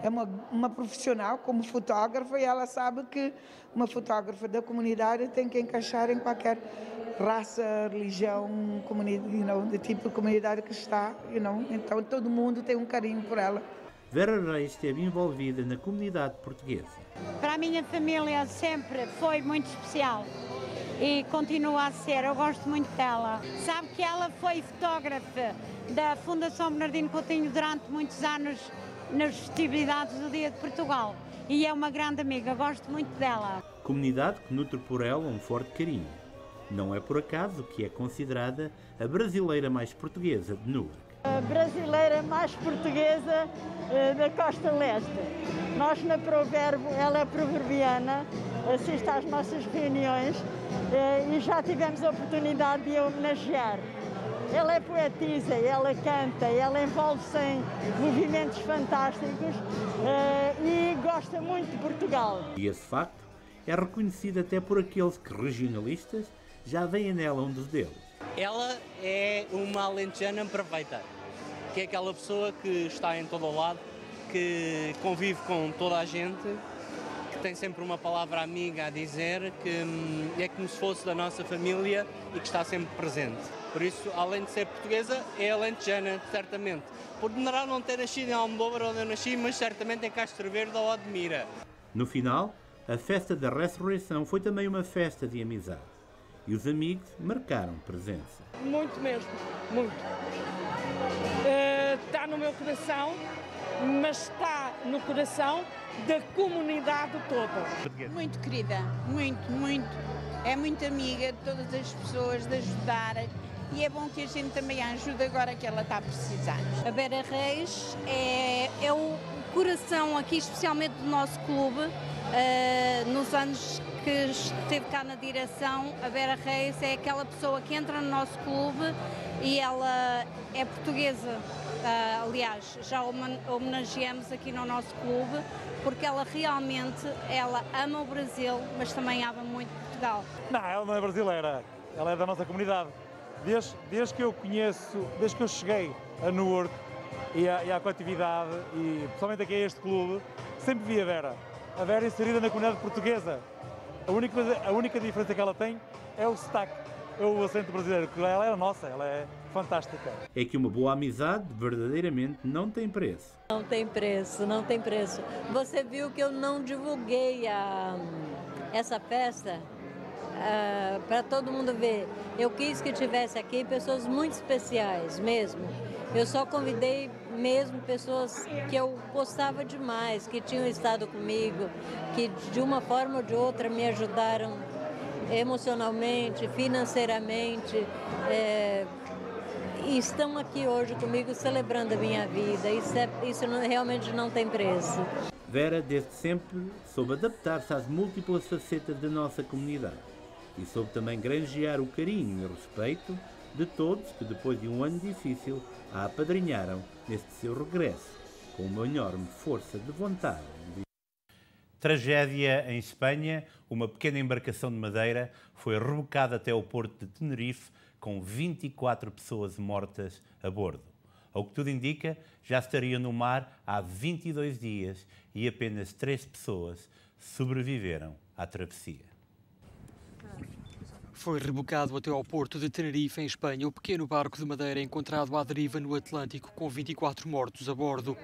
é uma profissional como fotógrafa, e ela sabe que uma fotógrafa da comunidade tem que encaixar em qualquer raça, religião, comunidade, de tipo de comunidade que está, então todo mundo tem um carinho por ela. Vera Reis esteve envolvida na comunidade portuguesa. Para a minha família sempre foi muito especial e continua a ser, eu gosto muito dela. Sabe que ela foi fotógrafa da Fundação Bernardino Coutinho durante muitos anos nas festividades do Dia de Portugal e é uma grande amiga, gosto muito dela. Comunidade que nutre por ela um forte carinho. Não é por acaso que é considerada a brasileira mais portuguesa de Newark. A brasileira mais portuguesa da Costa Leste. Nós na Provérbio, ela é proverbiana, assiste às nossas reuniões e já tivemos a oportunidade de a homenagear. Ela é poetisa, ela canta, ela envolve-se em movimentos fantásticos e gosta muito de Portugal. E esse facto é reconhecido até por aqueles que, regionalistas, já veem nela um dos deles. Ela é uma alentejana perfeita, que é aquela pessoa que está em todo o lado, que convive com toda a gente, que tem sempre uma palavra amiga a dizer, que é como se fosse da nossa família e que está sempre presente. Por isso, além de ser portuguesa, é alentejana, certamente. Poderá não ter nascido em Almodóvar onde eu nasci, mas certamente em Castro Verde ou Admira. No final, a festa da ressurreição foi também uma festa de amizade. E os amigos marcaram presença. Muito mesmo, muito. Está no meu coração, mas está no coração da comunidade toda. Muito querida, muito, muito. É muito amiga de todas as pessoas, de ajudar. E é bom que a gente também a ajude agora que ela está a precisar. A Vera Reis é o coração aqui, especialmente do nosso clube. Nos anos que esteve cá na direção, a Vera Reis é aquela pessoa que entra no nosso clube e ela é portuguesa. Aliás, já homenageamos aqui no nosso clube porque ela realmente ama o Brasil, mas também ama muito Portugal. Não, ela não é brasileira, ela é da nossa comunidade. Desde que eu conheço, desde que eu cheguei a Newark e à coletividade e pessoalmente aqui a este clube, sempre vi a Vera. A Vera é inserida na comunidade portuguesa. A única diferença que ela tem é o sotaque, é o acento brasileiro, que ela é nossa, ela é fantástica. É que uma boa amizade verdadeiramente não tem preço. Não tem preço, não tem preço. Você viu que eu não divulguei essa festa para todo mundo ver. Eu quis que tivesse aqui pessoas muito especiais mesmo. Eu só convidei mesmo pessoas que eu gostava demais, que tinham estado comigo, que de uma forma ou de outra me ajudaram emocionalmente, financeiramente, e estão aqui hoje comigo celebrando a minha vida. Isso realmente não tem preço. Vera, desde sempre, soube adaptar-se às múltiplas facetas da nossa comunidade e soube também granjear o carinho e respeito de todos que, depois de um ano difícil, a apadrinharam neste seu regresso, com uma enorme força de vontade. Tragédia em Espanha. Uma pequena embarcação de madeira foi rebocada até ao porto de Tenerife, com 24 pessoas mortas a bordo. Ao que tudo indica, já estaria no mar há 22 dias e apenas 3 pessoas sobreviveram à travessia. Foi rebocado até ao porto de Tenerife, em Espanha, o pequeno barco de madeira encontrado à deriva no Atlântico, com 24 mortos a bordo.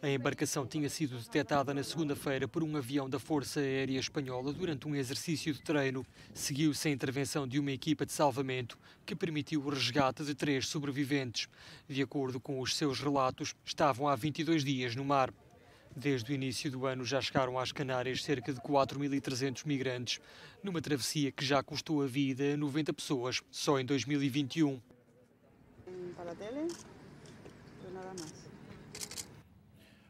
A embarcação tinha sido detectada na segunda-feira por um avião da Força Aérea Espanhola durante um exercício de treino. Seguiu-se a intervenção de uma equipa de salvamento que permitiu o resgate de 3 sobreviventes. De acordo com os seus relatos, estavam há 22 dias no mar. Desde o início do ano já chegaram às Canárias cerca de 4.300 migrantes, numa travessia que já custou a vida a 90 pessoas só em 2021.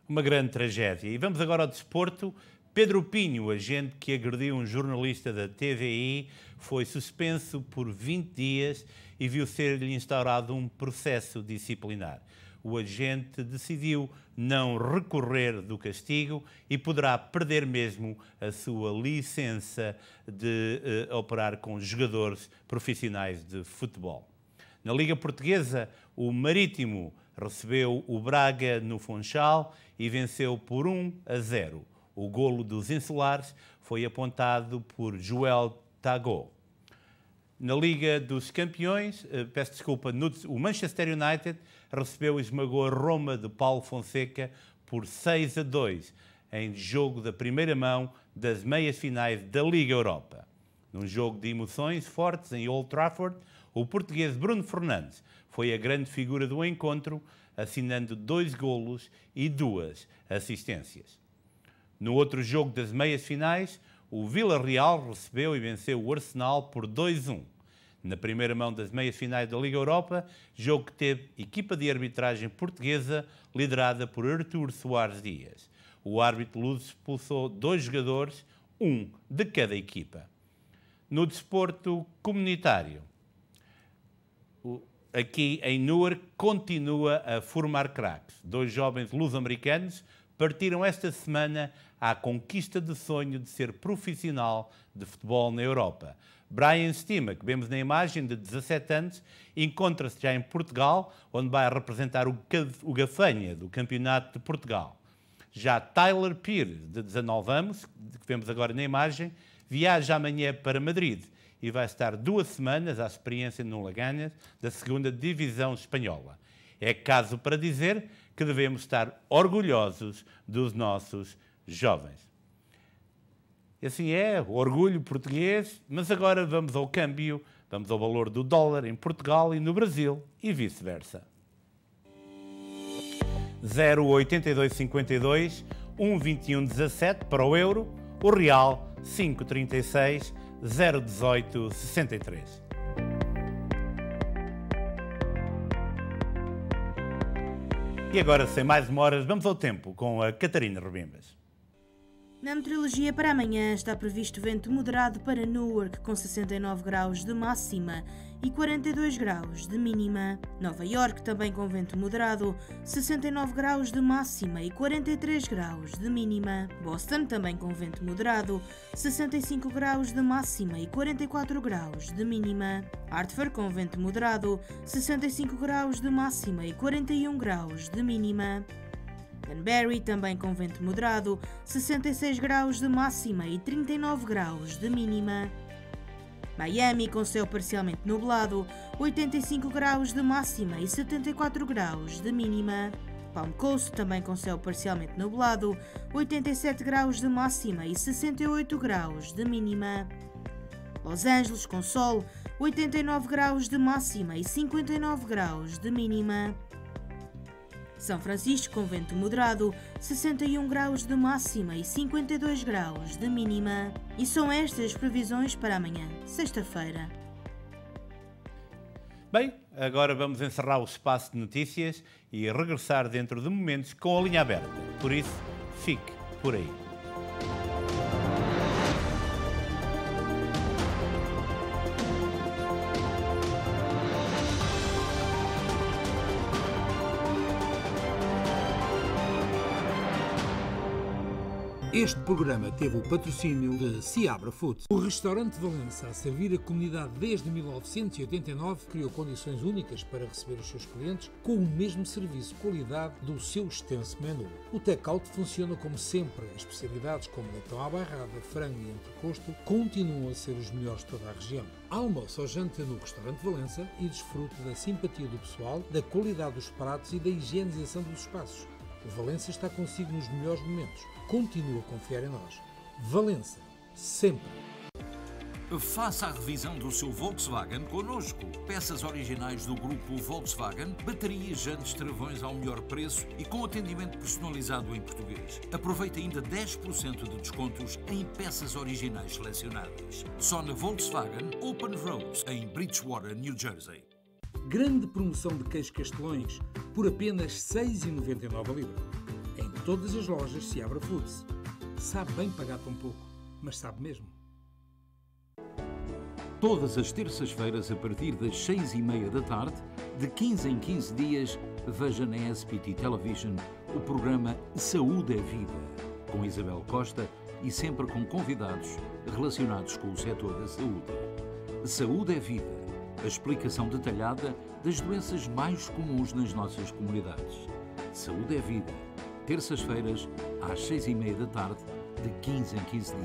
Uma grande tragédia. E vamos agora ao desporto. Pedro Pinho, agente que agrediu um jornalista da TVI, foi suspenso por 20 dias e viu ser-lhe instaurado um processo disciplinar. O agente decidiu não recorrer do castigo e poderá perder mesmo a sua licença de operar com jogadores profissionais de futebol. Na Liga Portuguesa, o Marítimo recebeu o Braga no Funchal e venceu por 1-0. O golo dos insulares foi apontado por Joel Tagot. Na Liga dos Campeões, peço desculpa, o Manchester United recebeu e esmagou a Roma de Paulo Fonseca por 6-2, em jogo da primeira mão das meias finais da Liga Europa. Num jogo de emoções fortes em Old Trafford, o português Bruno Fernandes foi a grande figura do encontro, assinando 2 golos e 2 assistências. No outro jogo das meias finais, o Villarreal recebeu e venceu o Arsenal por 2-1. Na primeira mão das meias finais da Liga Europa, jogo que teve equipa de arbitragem portuguesa liderada por Artur Soares Dias. O árbitro luso expulsou 2 jogadores, um de cada equipa. No desporto comunitário, aqui em Newark, continua a formar craques. 2 jovens luso-americanos partiram esta semana à conquista do sonho de ser profissional de futebol na Europa. Brian Stima, que vemos na imagem, de 17 anos, encontra-se já em Portugal, onde vai representar o Gafanha do Campeonato de Portugal. Já Tyler Pires, de 19 anos, que vemos agora na imagem, viaja amanhã para Madrid e vai estar 2 semanas à experiência no Leganés da 2ª Divisão Espanhola. É caso para dizer que devemos estar orgulhosos dos nossos jovens. E assim é, o orgulho português, mas agora vamos ao câmbio, vamos ao valor do dólar em Portugal e no Brasil e vice-versa. 0,8252, 1,2117 para o euro, o real 5,36, 0,1863. E agora, sem mais demoras, vamos ao tempo com a Catarina Robimbas. Na meteorologia para amanhã está previsto vento moderado para Newark com 69 graus de máxima e 42 graus de mínima. Nova York também com vento moderado, 69 graus de máxima e 43 graus de mínima. Boston também com vento moderado, 65 graus de máxima e 44 graus de mínima. Hartford com vento moderado, 65 graus de máxima e 41 graus de mínima. Canberra também com vento moderado, 66 graus de máxima e 39 graus de mínima. Miami com céu parcialmente nublado, 85 graus de máxima e 74 graus de mínima. Palm Coast também com céu parcialmente nublado, 87 graus de máxima e 68 graus de mínima. Los Angeles com sol, 89 graus de máxima e 59 graus de mínima. São Francisco com vento moderado, 61 graus de máxima e 52 graus de mínima. E são estas previsões para amanhã, sexta-feira. Bem, agora vamos encerrar o espaço de notícias e regressar dentro de momentos com a linha aberta. Por isso, fique por aí. Este programa teve o patrocínio de Seabra Foods. O restaurante Valença, a servir a comunidade desde 1989, criou condições únicas para receber os seus clientes com o mesmo serviço de qualidade do seu extenso menu. O take-out funciona como sempre. As especialidades como leitão à bairrada, frango e entrecosto continuam a ser os melhores de toda a região. Almoço ou janta no restaurante Valença e desfrute da simpatia do pessoal, da qualidade dos pratos e da higienização dos espaços. O Valença está consigo nos melhores momentos. Continue a confiar em nós. Valença, sempre. Faça a revisão do seu Volkswagen connosco. Peças originais do grupo Volkswagen, baterias, jantes, travões ao melhor preço e com atendimento personalizado em português. Aproveite ainda 10% de descontos em peças originais selecionadas. Só na Volkswagen Open Roads, em Bridgewater, New Jersey. Grande promoção de queijos castelões por apenas 6,99 a libra. Em todas as lojas Seabra Foods. Sabe bem pagar tão pouco, mas sabe mesmo. Todas as terças-feiras, a partir das 6:30 da tarde, de 15 em 15 dias, veja na SPT Television o programa Saúde é Vida, com Isabel Costa e sempre com convidados relacionados com o setor da saúde. Saúde é Vida, a explicação detalhada das doenças mais comuns nas nossas comunidades. Saúde é Vida. Terças-feiras, às 6h30 da tarde, de 15 em 15 dias.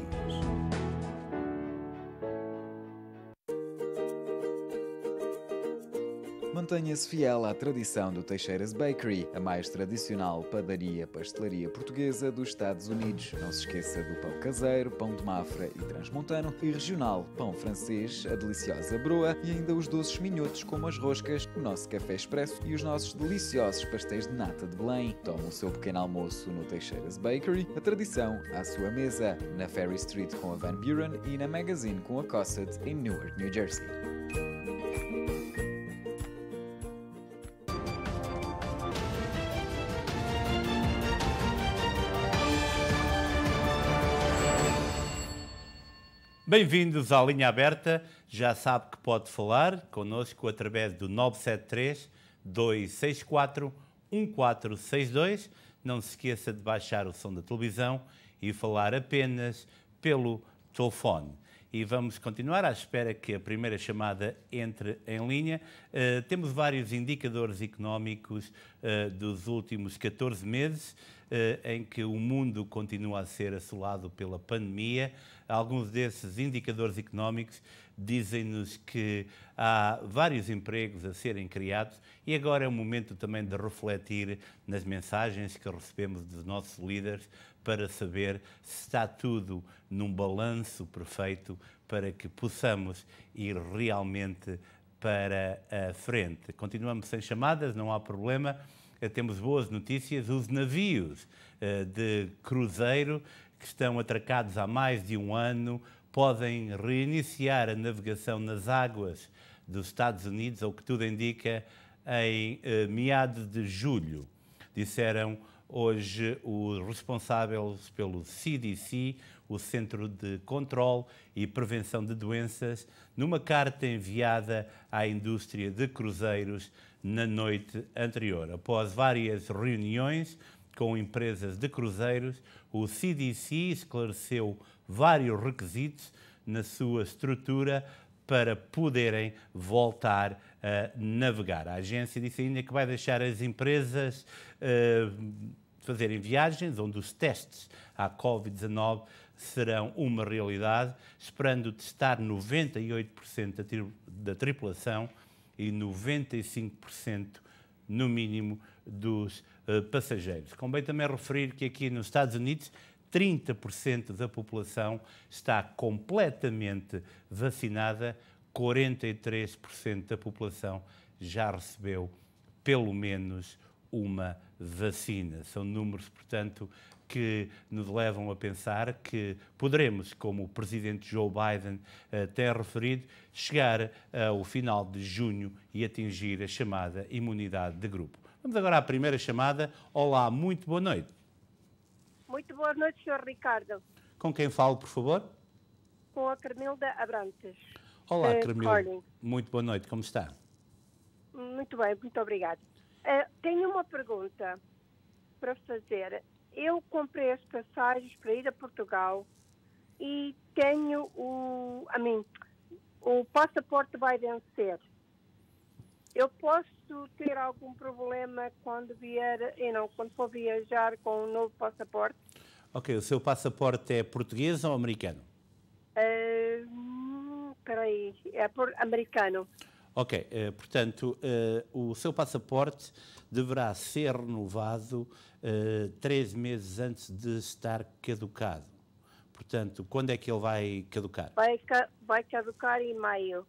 Mantenha-se fiel à tradição do Teixeiras Bakery, a mais tradicional padaria-pastelaria portuguesa dos Estados Unidos. Não se esqueça do pão caseiro, pão de Mafra e transmontano e regional, pão francês, a deliciosa broa e ainda os doces minhotos como as roscas, o nosso café expresso e os nossos deliciosos pastéis de nata de Belém. Tome o seu pequeno almoço no Teixeiras Bakery, a tradição à sua mesa, na Ferry Street com a Van Buren e na Magazine com a Cosset em Newark, New Jersey. Bem-vindos à Linha Aberta. Já sabe que pode falar connosco através do 973-264-1462. Não se esqueça de baixar o som da televisão e falar apenas pelo telefone. E vamos continuar à espera que a primeira chamada entre em linha. Temos vários indicadores económicos dos últimos 14 meses em que o mundo continua a ser assolado pela pandemia. Alguns desses indicadores económicos dizem-nos que há vários empregos a serem criados e agora é o momento também de refletir nas mensagens que recebemos dos nossos líderes para saber se está tudo num balanço perfeito para que possamos ir realmente para a frente. Continuamos sem chamadas, não há problema. Temos boas notícias. Os navios de cruzeiro que estão atracados há mais de um ano podem reiniciar a navegação nas águas dos Estados Unidos, ao que tudo indica, em meados de julho. Disseram hoje os responsáveis pelo CDC, o Centro de Controle e Prevenção de Doenças, numa carta enviada à indústria de cruzeiros na noite anterior. Após várias reuniões com empresas de cruzeiros, o CDC esclareceu vários requisitos na sua estrutura para poderem voltar a navegar. A agência disse ainda que vai deixar as empresas fazerem viagens onde os testes à Covid-19 serão uma realidade, esperando testar 98% da tripulação e 95% no mínimo dos passageiros. Convém também referir que aqui nos Estados Unidos 30% da população está completamente vacinada, 43% da população já recebeu pelo menos uma vacina. São números, portanto, que nos levam a pensar que poderemos, como o presidente Joe Biden tem referido, chegar ao final de junho e atingir a chamada imunidade de grupo. Vamos agora à primeira chamada. Olá, muito boa noite. Muito boa noite, Sr. Ricardo. Com quem falo, por favor? Com a Carmilda Abrantes. Olá, Carmilda. Muito boa noite, como está? Muito bem, muito obrigada. Tenho uma pergunta para fazer. Eu comprei as passagens para ir a Portugal e tenho o passaporte vai vencer. Eu posso ter algum problema quando for viajar com um novo passaporte? Ok, o seu passaporte é português ou americano? Espera aí, é americano. Ok, portanto, o seu passaporte deverá ser renovado 3 meses antes de estar caducado. Portanto, quando é que ele vai caducar? Vai caducar em maio.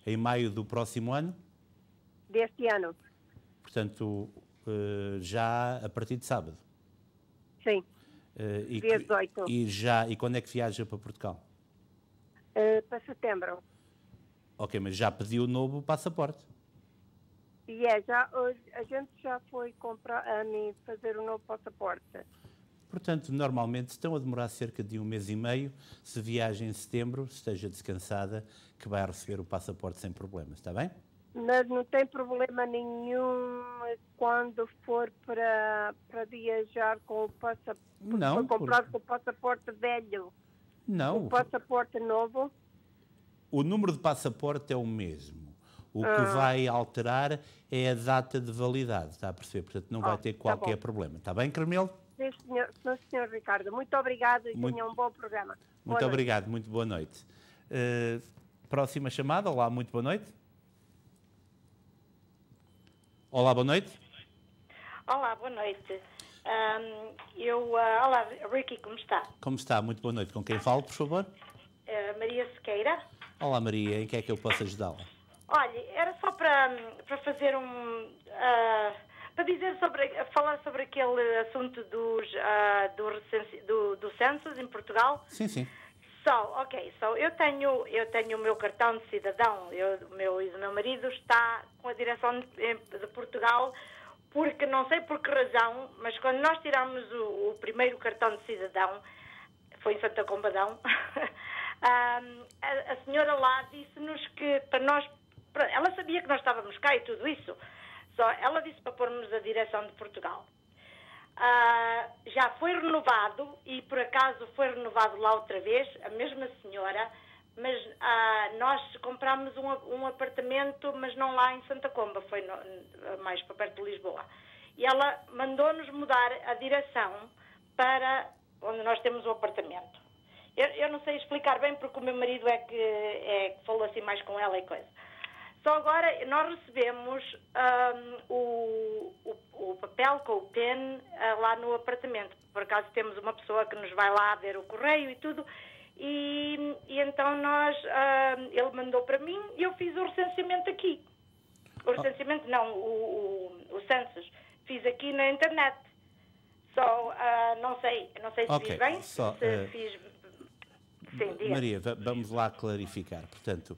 Em maio do próximo ano? Deste ano. Portanto, já a partir de sábado? Sim, dia 18. E quando é que viaja para Portugal? Para setembro. Ok, mas já pediu o novo passaporte? A gente já foi fazer o novo passaporte. Portanto, normalmente estão a demorar cerca de 1 mês e meio. Se viaja em setembro, esteja descansada, que vai receber o passaporte sem problemas, está bem? Mas não tem problema nenhum quando for para viajar com o passaporte. Não. Foi comprado com o passaporte velho. Não. O passaporte novo. O número de passaporte é o mesmo. O que vai alterar é a data de validade, está a perceber? Portanto, não vai ter qualquer problema. Está bem, Carmelo? Sim, senhor Ricardo. Muito obrigado e tenha um bom programa. Muito obrigado, muito boa noite. Próxima chamada. Olá, muito boa noite. Olá, boa noite. Olá, boa noite. Olá, Ricky, como está? Como está? Muito boa noite. Com quem falo, por favor? Maria Sequeira. Olá, Maria. Em que é que eu posso ajudá-la? Olha, era só para fazer para dizer falar sobre aquele assunto do census em Portugal. Sim, sim. Eu tenho o meu cartão de cidadão. O meu marido está com a direção de Portugal, porque não sei por que razão, mas quando nós tiramos o primeiro cartão de cidadão, foi em Santa Combadão, a senhora lá disse-nos que ela sabia que nós estávamos cá e tudo isso, só ela disse para pormos a direção de Portugal. Já foi renovado, e por acaso foi renovado lá outra vez, a mesma senhora, mas nós comprámos um apartamento, mas não lá em Santa Comba, foi mais para perto de Lisboa. E ela mandou-nos mudar a direção para onde nós temos o apartamento. Eu não sei explicar bem, porque o meu marido é que falou assim mais com ela e coisa. Só agora nós recebemos o papel com o PEN lá no apartamento. Por acaso temos uma pessoa que nos vai lá ver o correio e tudo. E então ele mandou para mim e eu fiz o recenseamento aqui. O recenseamento não, o census. Fiz aqui na internet. Não sei se fiz bem, se fiz... Sim, diga. Maria, vamos lá clarificar. Portanto,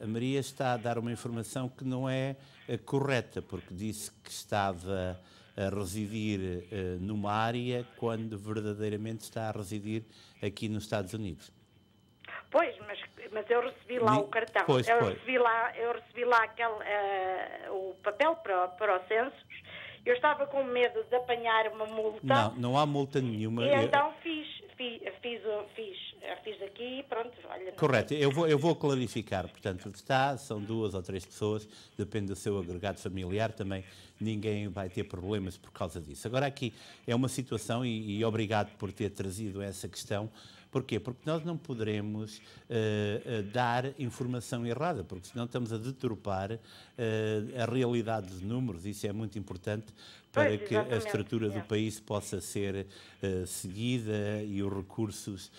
a Maria está a dar uma informação que não é correta, porque disse que estava a residir numa área quando verdadeiramente está a residir aqui nos Estados Unidos. Pois, mas eu recebi lá o cartão. Eu recebi lá o papel para o census. Eu estava com medo de apanhar uma multa. Não há multa nenhuma. E então fiz aqui e pronto. Olha, correto, eu vou clarificar. Portanto, são 2 ou 3 pessoas, depende do seu agregado familiar, também ninguém vai ter problemas por causa disso. Agora aqui é uma situação, e obrigado por ter trazido essa questão. Porquê? Porque nós não poderemos dar informação errada, porque senão estamos a deturpar a realidade dos números. Isso é muito importante para que a estrutura do país possa ser seguida e os recursos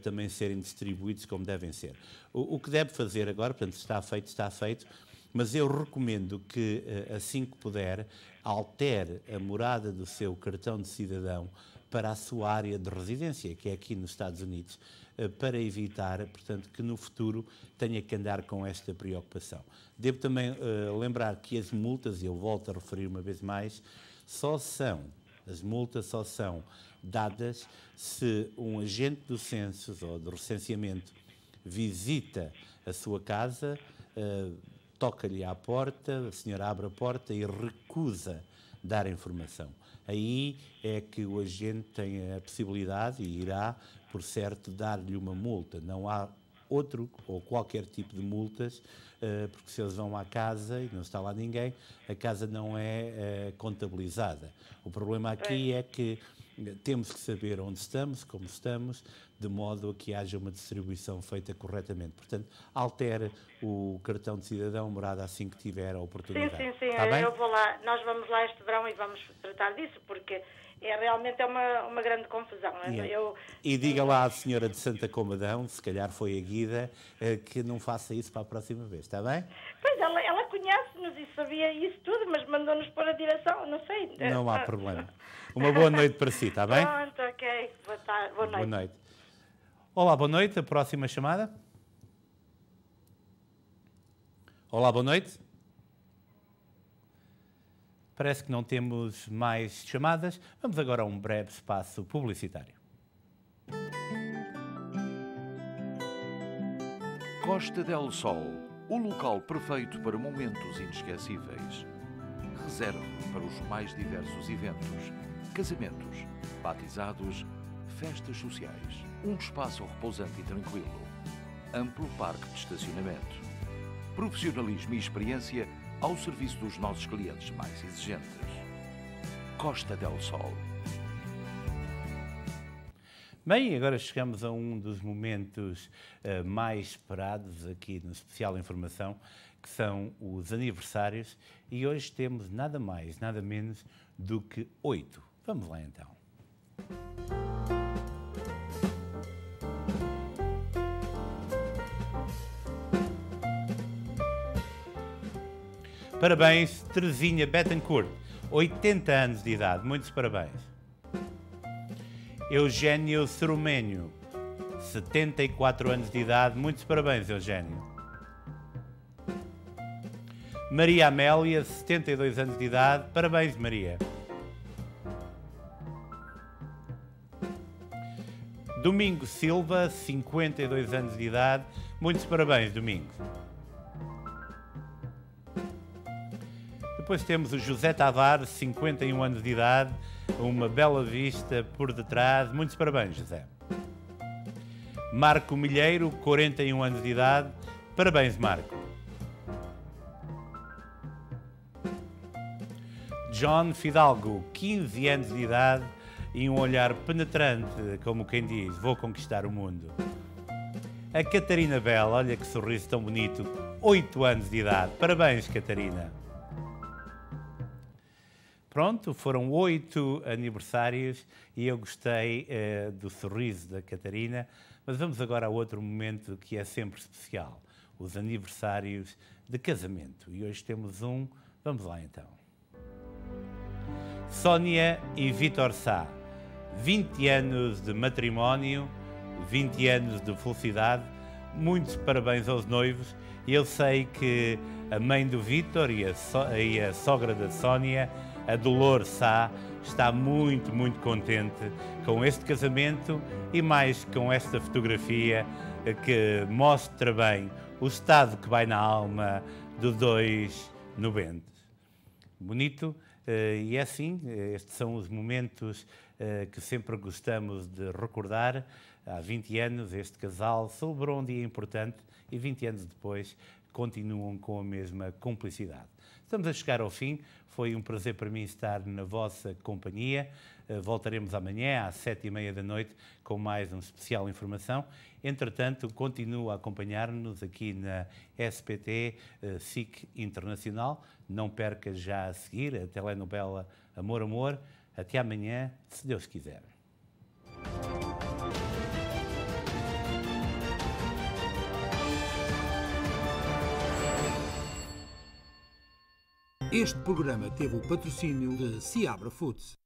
também serem distribuídos como devem ser. O que deve fazer agora, portanto, está feito, mas eu recomendo que, assim que puder, altere a morada do seu cartão de cidadão para a sua área de residência, que é aqui nos Estados Unidos, para evitar, portanto, que no futuro tenha que andar com esta preocupação. Devo também lembrar que as multas, e eu volto a referir uma vez mais, as multas só são dadas se um agente do census ou do recenseamento visita a sua casa, toca-lhe à porta, a senhora abre a porta e recusa dar informação. Aí é que o agente tem a possibilidade, e irá, por certo, dar-lhe uma multa. Não há outro ou qualquer tipo de multas, porque se eles vão à casa e não está lá ninguém, a casa não é contabilizada. O problema aqui é que temos que saber onde estamos, como estamos, de modo a que haja uma distribuição feita corretamente. Portanto, altere o cartão de cidadão, morada, assim que tiver a oportunidade. Sim. Está bem? Eu vou lá, nós vamos lá este verão e vamos tratar disso, porque realmente é uma grande confusão. E diga lá à senhora de Santa Combadão, se calhar foi a Guida, que não faça isso para a próxima vez, está bem? Pois, ela conhece-nos e sabia isso tudo, mas mandou-nos pôr a direção, não sei. Não há problema. Uma boa noite para si, está bem? Pronto, ok. Boa noite. Boa noite. Olá, boa noite. A próxima chamada. Olá, boa noite. Parece que não temos mais chamadas. Vamos agora a um breve espaço publicitário. Costa del Sol, o local perfeito para momentos inesquecíveis. Reserve para os mais diversos eventos, casamentos, batizados, festas sociais. Um espaço repousante e tranquilo. Amplo parque de estacionamento. profissionalismo e experiência ao serviço dos nossos clientes mais exigentes. Costa del Sol. Bem, agora chegamos a um dos momentos mais esperados aqui no Especial Informação, que são os aniversários, e hoje temos nada mais, nada menos do que 8. Vamos lá então. Parabéns, Terezinha Bettencourt, 80 anos de idade, muitos parabéns. Eugênio Cerumenho, 74 anos de idade, muitos parabéns, Eugênio. Maria Amélia, 72 anos de idade, parabéns, Maria. Domingo Silva, 52 anos de idade, muitos parabéns, Domingo. Depois temos o José Tavares, 51 anos de idade, uma bela vista por detrás. Muitos parabéns, José. Marco Milheiro, 41 anos de idade. Parabéns, Marco. John Fidalgo, 15 anos de idade e um olhar penetrante, como quem diz, vou conquistar o mundo. A Catarina Bela, olha que sorriso tão bonito, 8 anos de idade. Parabéns, Catarina. Pronto, foram 8 aniversários e eu gostei do sorriso da Catarina, mas vamos agora a outro momento que é sempre especial, os aniversários de casamento. E hoje temos um, vamos lá então. Sónia e Vítor Sá, 20 anos de matrimónio, 20 anos de felicidade, muitos parabéns aos noivos. E eu sei que a mãe do Vítor e a sogra da Sónia, a Dolores Sá, está muito, muito contente com este casamento e mais com esta fotografia que mostra bem o estado que vai na alma dos dois nubentes. Bonito, e é assim, estes são os momentos que sempre gostamos de recordar. Há 20 anos este casal celebrou um dia importante e 20 anos depois continuam com a mesma cumplicidade. Estamos a chegar ao fim. Foi um prazer para mim estar na vossa companhia. Voltaremos amanhã às 7h30 da noite com mais um Especial Informação. Entretanto, continua a acompanhar-nos aqui na SPT SIC Internacional. Não perca já a seguir a telenovela Amor, Amor. Até amanhã, se Deus quiser. Este programa teve o patrocínio de Seabra Foods.